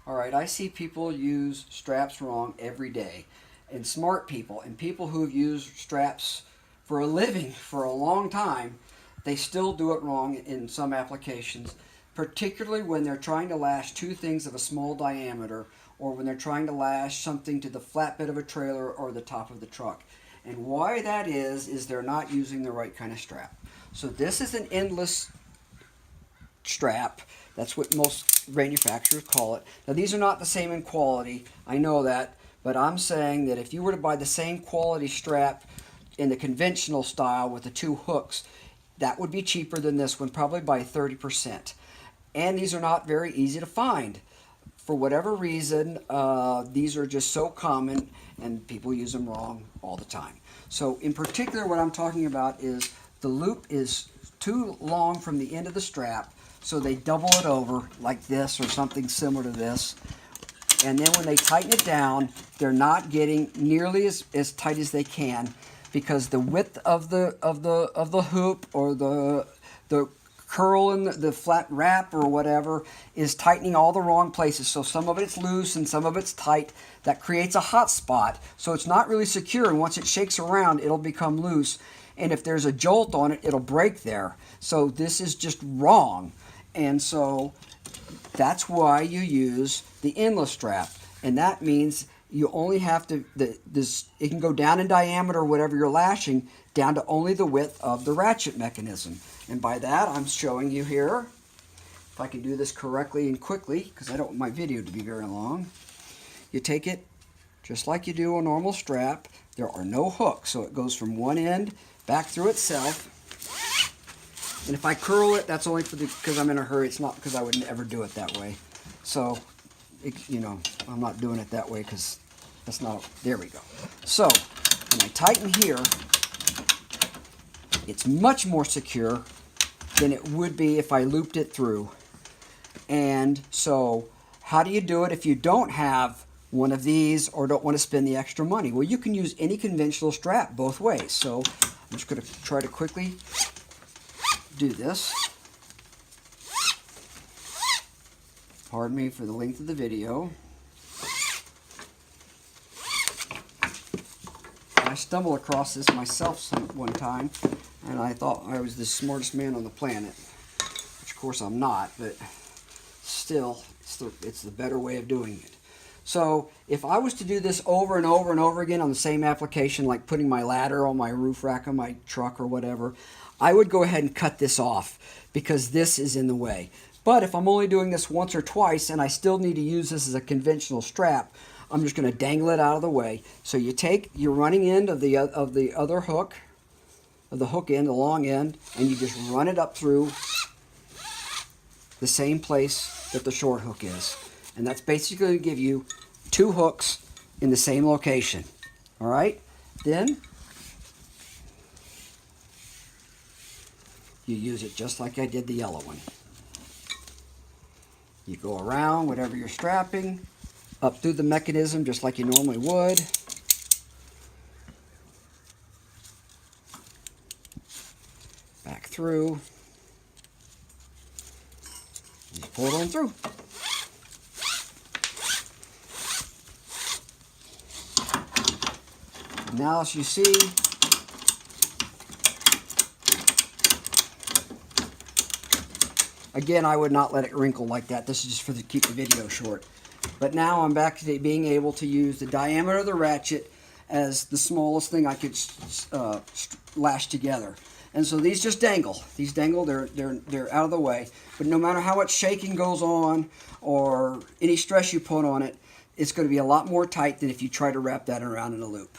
All right, I see people use straps wrong every day, and smart people and people who've used straps for a living for a long time, they still do it wrong in some applications, particularly when they're trying to lash two things of a small diameter, or when they're trying to lash something to the flatbed of a trailer or the top of the truck. And why that is they're not using the right kind of strap. So this is an endless strap. That's what most manufacturers call it. Now these are not the same in quality, I know that, but I'm saying that if you were to buy the same quality strap in the conventional style with the two hooks, that would be cheaper than this one, probably by 30%. And these are not very easy to find. For whatever reason, these are just so common and people use them wrong all the time. So in particular, what I'm talking about is the loop is too long from the end of the strap, so they double it over like this or something similar to this. And then when they tighten it down, they're not getting nearly as tight as they can, because the width of the hoop or the curl in the flat wrap or whatever is tightening all the wrong places. So some of it's loose and some of it's tight. That creates a hot spot. So it's not really secure, and once it shakes around, it'll become loose. And if there's a jolt on it, it'll break there. So this is just wrong. And so that's why you use the endless strap. And that means you only have to, it can go down in diameter, whatever you're lashing, down to only the width of the ratchet mechanism. And by that, I'm showing you here, if I can do this correctly and quickly, because I don't want my video to be very long. You take it just like you do a normal strap. There are no hooks, so it goes from one end back through itself. And if I curl it, that's only because I'm in a hurry. It's not because I would never do it that way. So, you know, I'm not doing it that way because that's not, there we go. So, when I tighten here, it's much more secure than it would be if I looped it through. And so, how do you do it if you don't have one of these or don't want to spend the extra money? Well, you can use any conventional strap both ways. So, I'm just going to try to quickly do this. Pardon me for the length of the video. I stumbled across this myself one time, and I thought I was the smartest man on the planet, which of course I'm not, but still, it's the better way of doing it. So if I was to do this over and over and over again on the same application, like putting my ladder on my roof rack of my truck or whatever, I would go ahead and cut this off because this is in the way. But if I'm only doing this once or twice and I still need to use this as a conventional strap, I'm just going to dangle it out of the way. So you take your running end of the other hook, of the hook end, the long end, and you just run it up through the same place that the short hook is. And that's basically going to give you two hooks in the same location. All right? Then you use it just like I did the yellow one. You go around whatever you're strapping, up through the mechanism just like you normally would. Back through. And pull it on through. Now as you see, again, I would not let it wrinkle like that. This is just to keep the video short. But now I'm back to being able to use the diameter of the ratchet as the smallest thing I could lash together. And so these just dangle. These dangle, they're out of the way. But no matter how much shaking goes on or any stress you put on it, it's going to be a lot more tight than if you try to wrap that around in a loop.